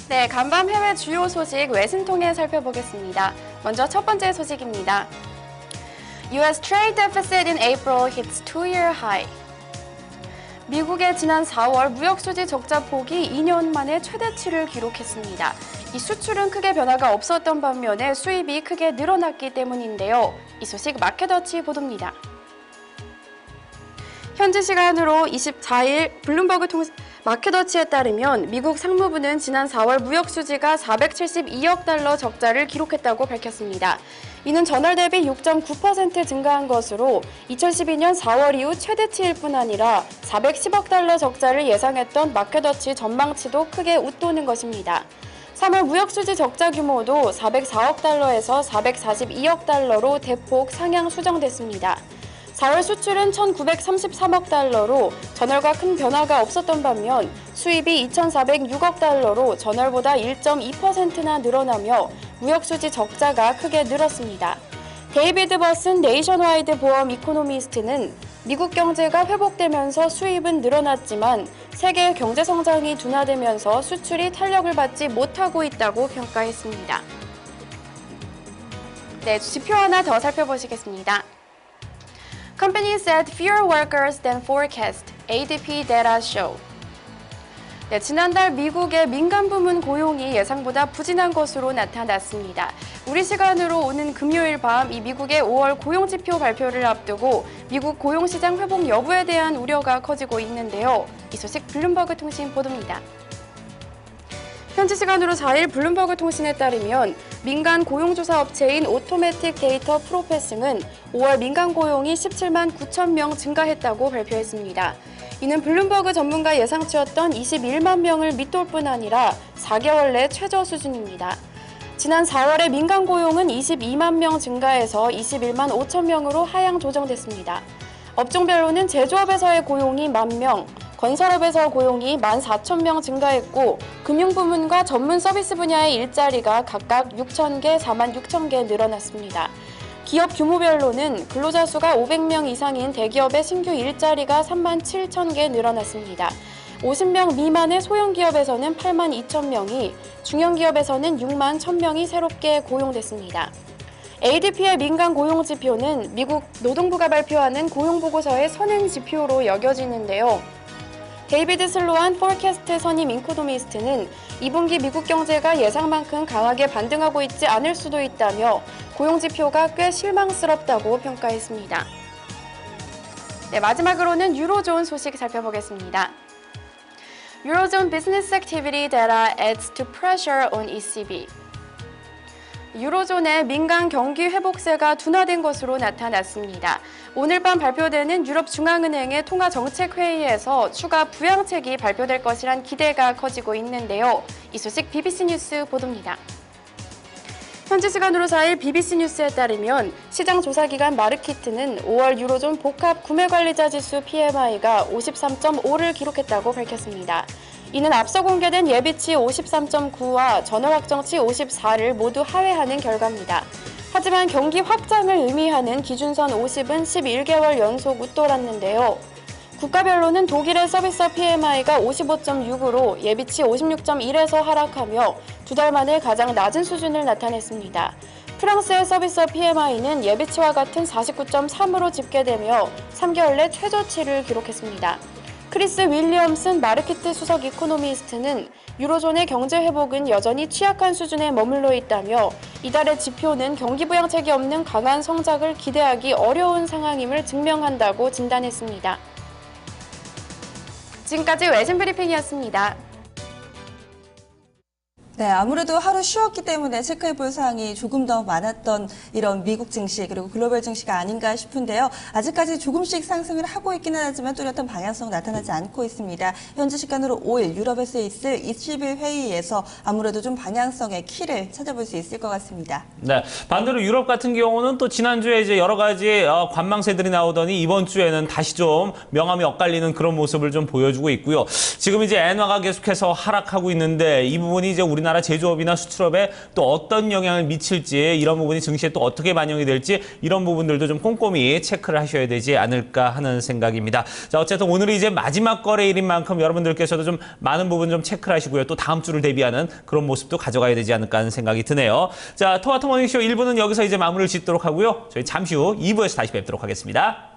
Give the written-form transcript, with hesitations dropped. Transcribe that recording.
네, 간밤 해외 주요 소식 외신 통해 살펴보겠습니다. 먼저 첫 번째 소식입니다. US trade deficit in April hits 2-year high. 미국의 지난 4월 무역 수지 적자 폭이 2년 만에 최대치를 기록했습니다. 이 수출은 크게 변화가 없었던 반면에 수입이 크게 늘어났기 때문인데요. 이 소식 마켓워치 보도입니다. 현지 시간으로 24일 블룸버그 마켓워치에 따르면 미국 상무부는 지난 4월 무역 수지가 472억 달러 적자를 기록했다고 밝혔습니다. 이는 전월 대비 6.9% 증가한 것으로 2012년 4월 이후 최대치일 뿐 아니라 410억 달러 적자를 예상했던 마켓워치 전망치도 크게 웃도는 것입니다. 3월 무역 수지 적자 규모도 404억 달러에서 442억 달러로 대폭 상향 수정됐습니다. 4월 수출은 1,933억 달러로 전월과 큰 변화가 없었던 반면 수입이 2,406억 달러로 전월보다 1.2%나 늘어나며 무역수지 적자가 크게 늘었습니다. 데이비드 버슨 네이션와이드 보험 이코노미스트는 미국 경제가 회복되면서 수입은 늘어났지만 세계 경제 성장이 둔화되면서 수출이 탄력을 받지 못하고 있다고 평가했습니다. 네, 지표 하나 더 살펴보시겠습니다. Company said fewer workers than forecast, ADP data show. 네, 지난달 미국의 민간 부문 고용이 예상보다 부진한 것으로 나타났습니다. 우리 시간으로 오는 금요일 밤 이 미국의 5월 고용지표 발표를 앞두고 미국 고용시장 회복 여부에 대한 우려가 커지고 있는데요. 이 소식 블룸버그 통신 보도입니다. 현지 시간으로 4일 블룸버그 통신에 따르면 민간 고용조사 업체인 오토매틱 데이터 프로페싱은 5월 민간 고용이 17만 9천 명 증가했다고 발표했습니다. 이는 블룸버그 전문가 예상치였던 21만 명을 밑돌 뿐 아니라 4개월 내 최저 수준입니다. 지난 4월에 민간 고용은 22만 명 증가해서 21만 5천 명으로 하향 조정됐습니다. 업종별로는 제조업에서의 고용이 1만 명, 건설업에서 고용이 14,000명 증가했고 금융부문과 전문 서비스 분야의 일자리가 각각 6,000개, 46,000개 늘어났습니다. 기업 규모별로는 근로자 수가 500명 이상인 대기업의 신규 일자리가 37,000개 늘어났습니다. 50명 미만의 소형기업에서는 82,000명이, 중형기업에서는 6만 1,000명이 새롭게 고용됐습니다. ADP의 민간 고용 지표는 미국 노동부가 발표하는 고용보고서의 선행 지표로 여겨지는데요. 데이비드 슬로안 포캐스트 선임 이코노미스트는 2분기 미국 경제가 예상만큼 강하게 반등하고 있지 않을 수도 있다며 고용 지표가 꽤 실망스럽다고 평가했습니다. 네, 마지막으로는 유로존 소식 살펴보겠습니다. Eurozone business activity data adds to pressure on ECB. 유로존의 민간 경기 회복세가 둔화된 것으로 나타났습니다. 오늘 밤 발표되는 유럽중앙은행의 통화정책회의에서 추가 부양책이 발표될 것이란 기대가 커지고 있는데요. 이 소식 BBC 뉴스 보도입니다. 현지 시간으로 4일 BBC 뉴스에 따르면 시장 조사기관 마르키트는 5월 유로존 복합 구매관리자 지수 PMI가 53.5를 기록했다고 밝혔습니다. 이는 앞서 공개된 예비치 53.9와 전월 확정치 54를 모두 하회하는 결과입니다. 하지만 경기 확장을 의미하는 기준선 50은 11개월 연속 웃돌았는데요. 국가별로는 독일의 서비스업 PMI가 55.6으로 예비치 56.1에서 하락하며 두 달 만에 가장 낮은 수준을 나타냈습니다. 프랑스의 서비스업 PMI는 예비치와 같은 49.3으로 집계되며 3개월 내 최저치를 기록했습니다. 크리스 윌리엄슨 마르키트 수석 이코노미스트는 유로존의 경제 회복은 여전히 취약한 수준에 머물러 있다며 이달의 지표는 경기 부양책이 없는 강한 성장을 기대하기 어려운 상황임을 증명한다고 진단했습니다. 지금까지 외신 브리핑이었습니다. 네, 아무래도 하루 쉬었기 때문에 체크해볼 사항이 조금 더 많았던 이런 미국 증시 그리고 글로벌 증시가 아닌가 싶은데요. 아직까지 조금씩 상승을 하고 있기는 하지만 뚜렷한 방향성 나타나지 않고 있습니다. 현지 시간으로 5일 유럽에서 있을 20일 회의에서 아무래도 좀 방향성의 키를 찾아볼 수 있을 것 같습니다. 네, 반대로 유럽 같은 경우는 또 지난주에 이제 여러 가지 관망세들이 나오더니 이번 주에는 다시 좀 명암이 엇갈리는 그런 모습을 좀 보여주고 있고요. 지금 이제 엔화가 계속해서 하락하고 있는데 이 부분이 이제 우리 우리나라 제조업이나 수출업에 또 어떤 영향을 미칠지 이런 부분이 증시에 또 어떻게 반영이 될지 이런 부분들도 좀 꼼꼼히 체크를 하셔야 되지 않을까 하는 생각입니다. 자, 어쨌든 오늘이 이제 마지막 거래일인 만큼 여러분들께서도 좀 많은 부분 좀 체크를 하시고요. 또 다음 주를 대비하는 그런 모습도 가져가야 되지 않을까 하는 생각이 드네요. 자, 토마토 모닝쇼 1부는 여기서 이제 마무리를 짓도록 하고요. 저희 잠시 후 2부에서 다시 뵙도록 하겠습니다.